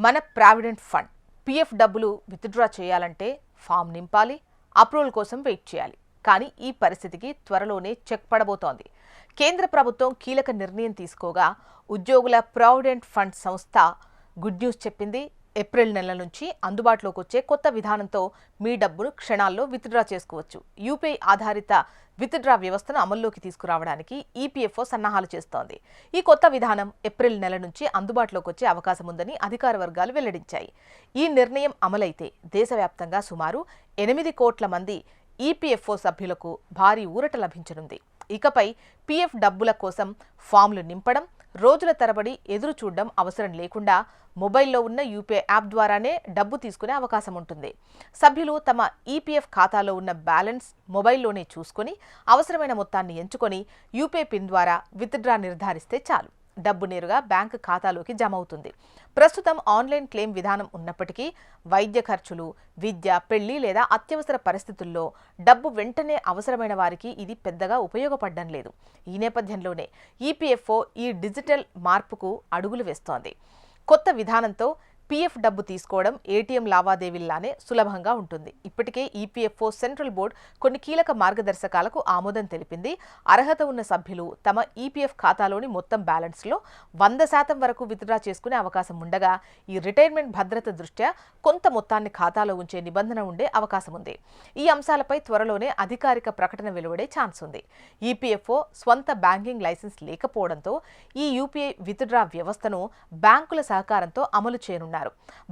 మన provident fund PF డబ్బులు withdraw చేయాలంటే ఫామ్ నింపాలి, అప్రూవల్ కోసం వెయిట్ చేయాలి. కానీ ఈ పరిస్థితికి త్వరలోనే చెక్ పడబోతోంది. కేంద్ర ప్రభుత్వం కీలక నిర్ణయం తీసుకోగా ఉద్యోగుల ప్రావిడెంట్ ఫండ్ సంస్థ గుడ్ న్యూస్ చెప్పింది. ఏప్రిల్ నెల నుంచి అందుబాటులోకి వచ్చే కొత్త విధానంతో మీ డబ్బును క్షణాల్లో విత్డ్రా చేసుకోవచ్చు. యూపీఐ ఆధారిత విత్డ్రా వ్యవస్థను అమల్లోకి తీసుకురావడానికి ఈపీఎఫ్ఓ సన్నాహాలు చేస్తోంది. ఈ కొత్త విధానం ఏప్రిల్ నెల నుంచి అందుబాటులోకి వచ్చే అవకాశం ఉందని అధికార వర్గాలు వెల్లడించాయి. ఈ నిర్ణయం అమలైతే దేశవ్యాప్తంగా సుమారు 8 కోట్ల మంది ఈపీఎఫ్ఓ సభ్యులకు భారీ ఊరట లభించనుంది. ఇకపై పీఎఫ్ డబ్బుల కోసం ఫామ్లు నింపడం, రోజుల తరబడి ఎదురు చూడడం అవసరం లేకుండా మొబైల్లో ఉన్న యూపీఐ యాప్ ద్వారానే డబ్బు తీసుకునే అవకాశం ఉంటుంది. సభ్యులు తమ ఈపీఎఫ్ ఖాతాలో ఉన్న బ్యాలెన్స్ మొబైల్లోనే చూసుకొని అవసరమైన మొత్తాన్ని ఎంచుకొని యూపీఐ పిన్ ద్వారా విత్డ్రా నిర్ధారిస్తే చాలు. డబ్బు నేరుగా బ్యాంకు ఖాతాలోకి జమ అవుతుంది. ప్రస్తుతం ఆన్లైన్ క్లెయిమ్ విధానం ఉన్నప్పటికీ వైద్య ఖర్చులు, విద్య, పెళ్లి లేదా అత్యవసర పరిస్థితుల్లో డబ్బు వెంటనే అవసరమైన వారికి ఇది పెద్దగా ఉపయోగపడడం లేదు. ఈ నేపథ్యంలోనే ఈపీఎఫ్ఓ ఈ డిజిటల్ మార్పుకు అడుగులు వేస్తోంది. కొత్త విధానంతో పీఎఫ్ డబ్బు తీసుకోవడం ఏటీఎం లావాదేవీల్లానే సులభంగా ఉంటుంది. ఇప్పటికే ఈపీఎఫ్ఓ సెంట్రల్ బోర్డు కొన్ని కీలక మార్గదర్శకాలకు ఆమోదం తెలిపింది. అర్హత ఉన్న సభ్యులు తమ ఈపీఎఫ్ ఖాతాలోని మొత్తం బ్యాలెన్స్లో 100% వరకు విత్డ్రా చేసుకునే అవకాశం ఉండగా, ఈ రిటైర్మెంట్ భద్రత దృష్ట్యా కొంత మొత్తాన్ని ఖాతాలో ఉంచే నిబంధన ఉండే అవకాశం ఉంది. ఈ అంశాలపై త్వరలోనే అధికారిక ప్రకటన వెలువడే ఛాన్స్ ఉంది. ఈపీఎఫ్ఓ స్వంత బ్యాంకింగ్ లైసెన్స్ లేకపోవడంతో ఈ యూపీఐ విత్డ్రా వ్యవస్థను బ్యాంకుల సహకారంతో అమలు చేయనున్నారు.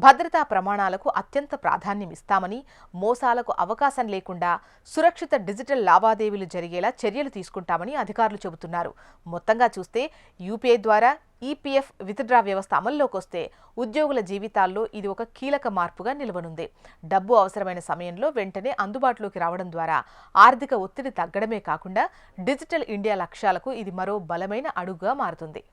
భద్రతా ప్రమాణాలకు అత్యంత ప్రాధాన్యం ఇస్తామని, మోసాలకు అవకాశం లేకుండా సురక్షిత డిజిటల్ లావాదేవీలు జరిగేలా చర్యలు తీసుకుంటామని అధికారులు చెబుతున్నారు. మొత్తంగా చూస్తే యూపీఐ ద్వారా ఈపీఎఫ్ విత్డ్రా వ్యవస్థ అమల్లోకి వస్తే ఉద్యోగుల జీవితాల్లో ఇది ఒక కీలక మార్పుగా నిలవనుంది. డబ్బు అవసరమైన సమయంలో వెంటనే అందుబాటులోకి రావడం ద్వారా ఆర్థిక ఒత్తిడి తగ్గడమే కాకుండా డిజిటల్ ఇండియా లక్ష్యాలకు ఇది మరో బలమైన అడుగుగా మారుతుంది.